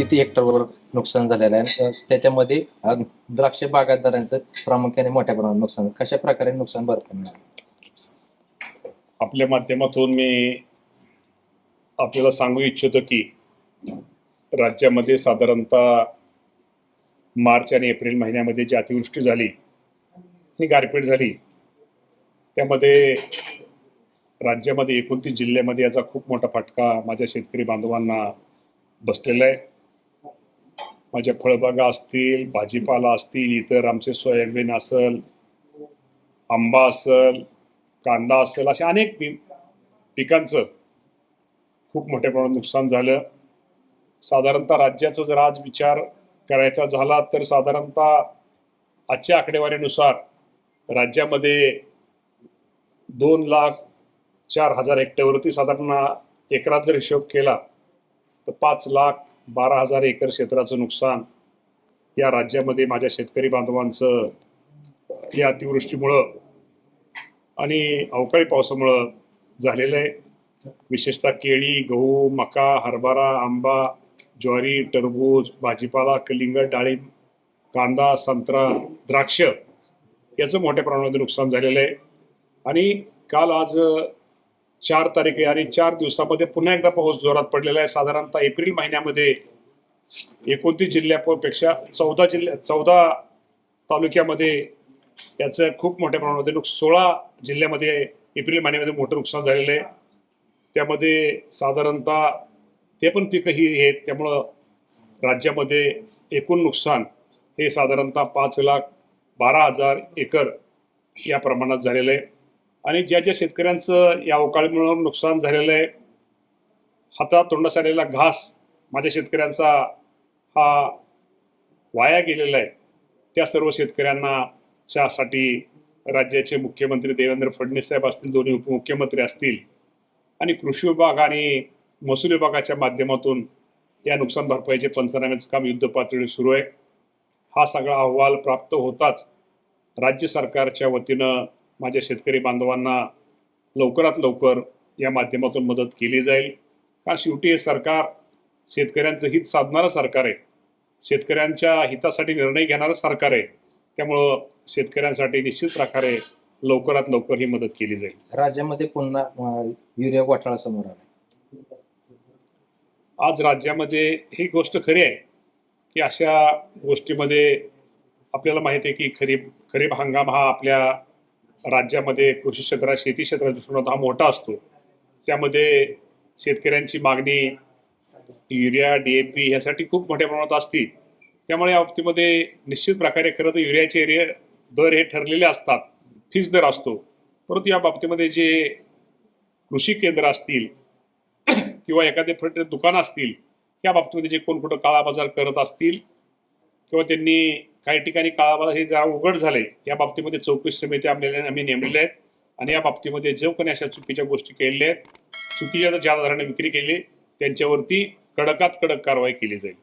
किती हेक्टरवर नुकसान झालेलं आहे आणि त्याच्यामध्ये द्राक्ष बागायतदारांचं प्रामुख्याने मोठ्या प्रमाणात नुकसान, कशा प्रकारे नुकसान भरपाई मिळालं? आपल्या माध्यमातून मी आपल्याला सांगू इच्छितो की राज्यामध्ये साधारणतः मार्च आणि एप्रिल महिन्यामध्ये जी अतिवृष्टी झाली, ही गारपीट झाली, त्यामध्ये राज्यामध्ये 29 जिल्ह्यामध्ये याचा खूप मोठा फटका माझ्या शेतकरी बांधवांना बसलेला आहे. माझ्या फळबागा असतील, भाजीपाला असतील, इतर आमचे सोयाबीन असेल, आंबा असेल, कांदा असेल, अशा अनेक पिकांचं खूप मोठ्या प्रमाणात नुकसान झालं. साधारणतः राज्याचा जर आज विचार करायचा झाला तर साधारणतः आजच्या आकडेवारीनुसार राज्यामध्ये 2,04,000 हेक्टरवरती साधारण एकरात जर हिशोब केला तर 5,12,000 एकर क्षेत्राचं नुकसान या राज्यामध्ये माझ्या शेतकरी बांधवांचं या अतिवृष्टीमुळं आणि अवकाळी पावसामुळं झालेलं आहे. विशेषतः केळी, गहू, मका, हरभरा, आंबा, ज्वारी, टरबूज, भाजीपाला, कलिंगड, डाळिंब, कांदा, संत्रा, द्राक्ष याचं मोठ्या प्रमाणामध्ये नुकसान झालेलं आहे. आणि काल आज 4 तारीख आहे आणि 4 दिवसामध्ये पुन्हा एकदा पाऊस जोरात पडलेला आहे. साधारणतः एप्रिल महिन्यामध्ये 29 जिल्ह्यापेक्षा 14 तालुक्यामध्ये याचं खूप मोठ्या प्रमाणामध्ये 16 जिल्ह्यामध्ये एप्रिल महिन्यामध्ये मोठं नुकसान झालेलं आहे. त्यामध्ये साधारणतः ते पण पिकं ही आहेत. त्यामुळं राज्यामध्ये एकूण नुकसान हे साधारणतः 5,12,000 एकर या प्रमाणात झालेलं आहे. आणि ज्या ज्या शेतकऱ्यांचं या अवकाळीमुळं नुकसान झालेलं आहे, हातातोंडास आलेला घास माझ्या शेतकऱ्यांचा हा वाया गेलेला आहे, त्या सर्व शेतकऱ्यांना साठी राज्याचे मुख्यमंत्री देवेंद्र फडणवीस साहेब असतील, दोन्ही उपमुख्यमंत्री असतील आणि कृषी विभाग आणि महसूल विभागाच्या माध्यमातून या नुकसान भरपाईचे पंचनाम्याचं काम युद्ध पातळीवर सुरू आहे. हा सगळा अहवाल प्राप्त होताच राज्य सरकारच्या वतीनं माझ्या शेतकरी बांधवांना लवकरात लवकर या माध्यमातून मदत केली जाईल. कारण शेवटी हे सरकार शेतकऱ्यांचं हित साधणारं सरकार आहे, शेतकऱ्यांच्या हितासाठी निर्णय घेणारं सरकार आहे. त्यामुळं शेतकऱ्यांसाठी निश्चित प्रकारे लवकरात लवकर ही मदत केली जाईल. राज्यामध्ये पुन्हा युरिया घोटाळा समोर आला. आज राज्यामध्ये ही गोष्ट खरी आहे की अशा गोष्टीमध्ये आपल्याला माहिती आहे की खरीप हंगाम हा आपल्या राज्यामध्ये कृषी क्षेत्रात, शेती क्षेत्राच्या दृष्टीने हा मोठा असतो. त्यामध्ये शेतकऱ्यांची मागणी युरिया, DAP ह्यासाठी खूप मोठ्या प्रमाणात असते. त्यामुळे या बाबतीमध्ये निश्चित प्रकारे खरं तर युरियाचे दर हे ठरलेले असतात, फिक्स दर असतो. परंतु या बाबतीमध्ये जे कृषी केंद्र असतील किंवा एखादे दुकानं असतील, या बाबतीमध्ये जे कोण कुठं काळाबाजार करत असतील किंवा त्यांनी काही ठिकाणी काळाबाजार हे जरा उघड झाले, या बाबतीमध्ये चौकशी समिती आम्ही नेमलेल्या आहेत. आणि या बाबतीमध्ये जो कोणी अशा चुकीच्या गोष्टी केलेल्या आहेत, चुकीच्या ज्या दराने विक्री केली, त्यांच्यावरती कडकात कडक कारवाई केली जाईल.